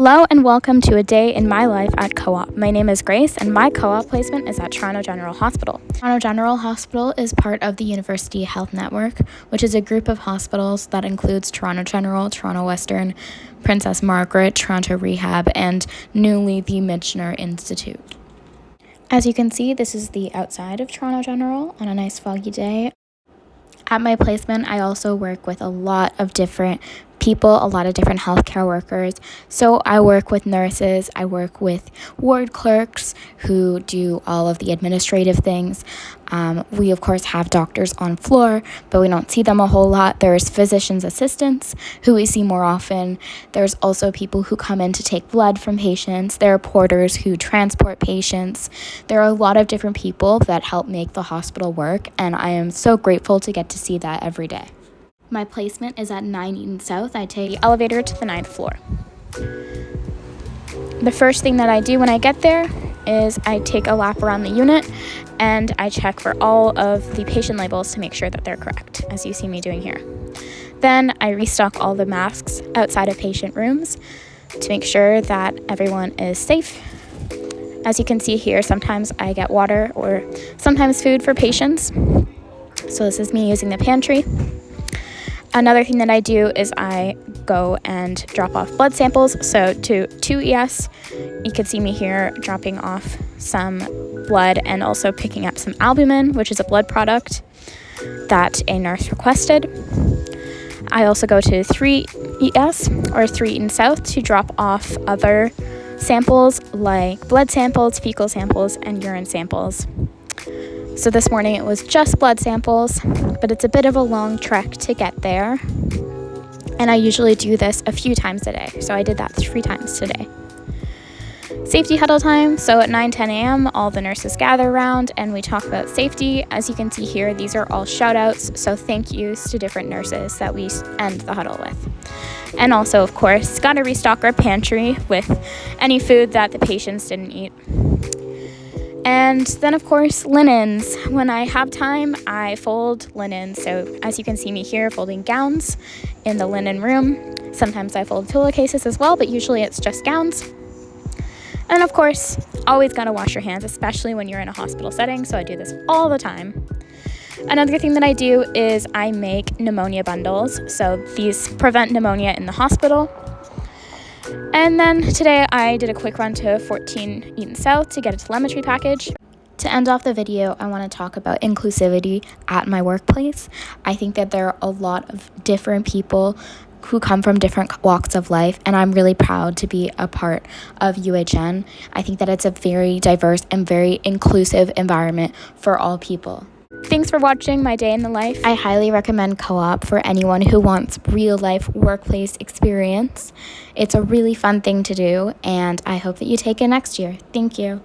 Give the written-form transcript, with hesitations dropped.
Hello and welcome to a day in my life at Co-op. My name is Grace and my co-op placement is at Toronto General Hospital. Toronto General Hospital is part of the University Health Network, which is a group of hospitals that includes Toronto General, Toronto Western, Princess Margaret, Toronto Rehab, and newly the Michener Institute. As you can see, this is the outside of Toronto General on a nice foggy day. At my placement, I also work with a lot of different people, a lot of different healthcare workers. So I work with nurses, I work with ward clerks who do all of the administrative things. We of course have doctors on floor, but we don't see them a whole lot. There's physician's assistants who we see more often. There's also people who come in to take blood from patients. There are porters who transport patients. There are a lot of different people that help make the hospital work, and I am so grateful to get to see that every day. My placement is at 9 Eaton South. I take the elevator to the 9th floor. The first thing that I do when I get there is I take a lap around the unit and I check for all of the patient labels to make sure that they're correct, as you see me doing here. Then I restock all the masks outside of patient rooms to make sure that everyone is safe. As you can see here, sometimes I get water or sometimes food for patients. So this is me using the pantry. Another thing that I do is I go and drop off blood samples. So to 2ES, you can see me here dropping off some blood and also picking up some albumin, which is a blood product that a nurse requested. I also go to 3ES or 3 Eaton South to drop off other samples like blood samples, fecal samples, and urine samples. So this morning it was just blood samples, but it's a bit of a long trek to get there. And I usually do this a few times a day, so I did that 3 times today. Safety huddle time. So at 9:10 a.m., all the nurses gather around and we talk about safety. As you can see here, these are all shout outs, so thank yous to different nurses that we end the huddle with. And also, of course, gotta restock our pantry with any food that the patients didn't eat. And then, of course, linens. When I have time, I fold linens. So as you can see me here, folding gowns in the linen room. Sometimes I fold pillowcases as well, but usually it's just gowns. And of course, always gotta wash your hands, especially when you're in a hospital setting. So I do this all the time. Another thing that I do is I make pneumonia bundles. So these prevent pneumonia in the hospital. And then today I did a quick run to 14 Eaton South to get a telemetry package. To end off the video, I want to talk about inclusivity at my workplace. I think that there are a lot of different people who come from different walks of life, and I'm really proud to be a part of UHN. I think that it's a very diverse and very inclusive environment for all people. Thanks for watching my day in the life. I highly recommend Co-op for anyone who wants real life workplace experience. It's a really fun thing to do, and I hope that you take it next year. Thank you.